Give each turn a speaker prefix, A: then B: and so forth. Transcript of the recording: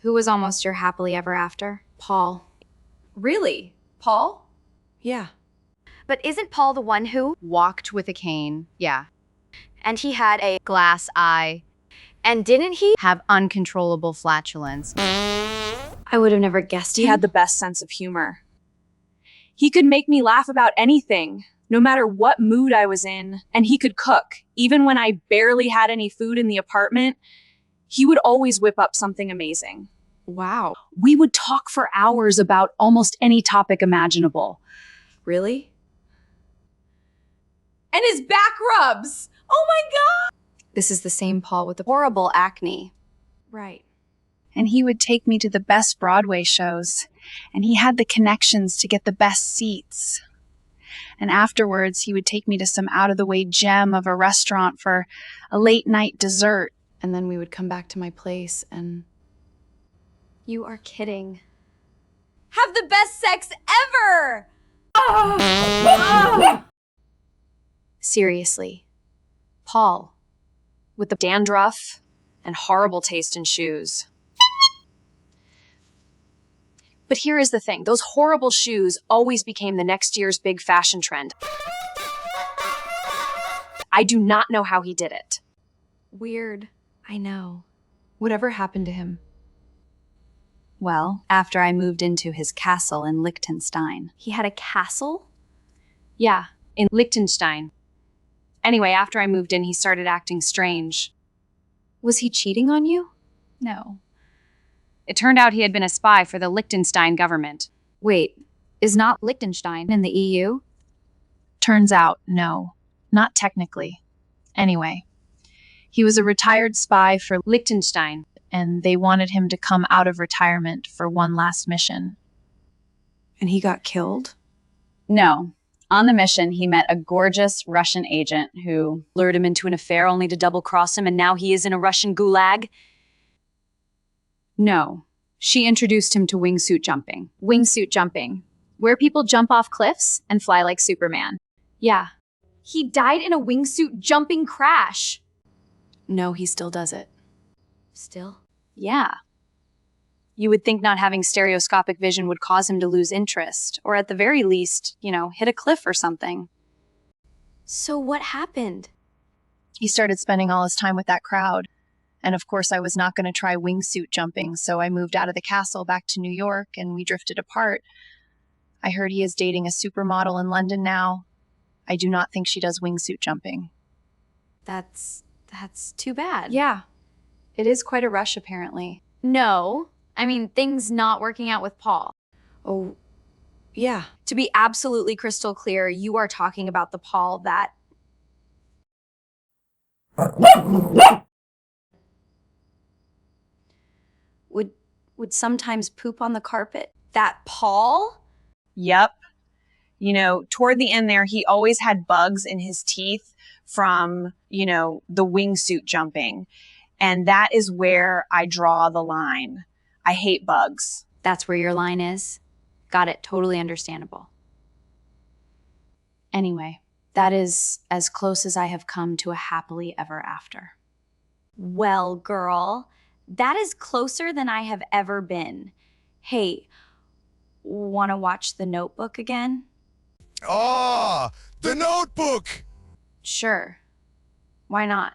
A: Who was almost your happily ever after?
B: Paul.
C: Really? Paul?
B: Yeah.
A: But isn't Paul the one who
D: Walked with a cane. Yeah.
A: and he had a
D: Glass eye.
A: and didn't he?
D: Have uncontrollable flatulence.
A: I would have never guessed
C: He
A: him.
C: had the best sense of humor. He could make me laugh about anything, no matter what mood I was in, and he could cook. Even when I barely had any food in the apartment, he would always whip up something amazing.
B: Wow.
C: We would talk for hours about almost any topic imaginable.
B: Really? And his back rubs! Oh my god!
A: This is the same Paul with the horrible acne.
B: Right.
E: And he would take me to the best Broadway shows, and he had the connections to get the best seats. And afterwards, he would take me to some out-of-the-way gem of a restaurant for a late-night dessert.
B: And then we would come back to my place and
A: You are kidding.
B: have the best sex ever!
C: Seriously. Paul, with the dandruff and horrible taste in shoes. But here is the thing, those horrible shoes always became the next year's big fashion trend. I do not know how he did it.
A: Weird. I know.
B: Whatever happened to him?
D: Well, after I moved into his castle in Liechtenstein.
A: He had a castle?
C: Yeah, in Liechtenstein. Anyway, after I moved in, he started acting strange.
A: Was he cheating on you?
D: No. It turned out he had been a spy for the Liechtenstein government.
A: Wait, is not Liechtenstein in the EU?
E: Turns out, no, not technically. Anyway, he was a retired spy for
C: Liechtenstein.
E: and they wanted him to come out of retirement for one last mission.
B: And he got killed?
D: No. On the mission, he met a gorgeous Russian agent who
C: Lured him into an affair only to double-cross him, and now he is in a Russian gulag?
D: No. She introduced him to wingsuit jumping.
A: Wingsuit jumping, where people jump off cliffs and fly like Superman. Yeah. He died in a wingsuit jumping crash.
B: No, he still does it.
A: Still?
C: Yeah. You would think not having stereoscopic vision would cause him to lose interest, or at the very least, hit a cliff or something.
A: So what happened?
E: He started spending all his time with that crowd. And of course, I was not going to try wingsuit jumping, so I moved out of the castle back to New York and we drifted apart. I heard he is dating a supermodel in London now. I do not think she does wingsuit jumping.
A: That's too bad.
C: Yeah. It is quite a rush, apparently.
A: No. I mean, things not working out with Paul.
B: Oh, yeah.
A: To be absolutely crystal clear, you are talking about the Paul that...
C: Would sometimes poop on the carpet.
A: That Paul?
E: Yep. Toward the end there, he always had bugs in his teeth from, the wingsuit jumping. And that is where I draw the line. I hate bugs.
A: That's where your line is? Got it. Totally understandable.
C: Anyway, that is as close as I have come to a happily ever after.
A: Well, girl, that is closer than I have ever been. Hey, wanna watch The Notebook again?
F: Ah, the notebook!
C: Sure. Why not?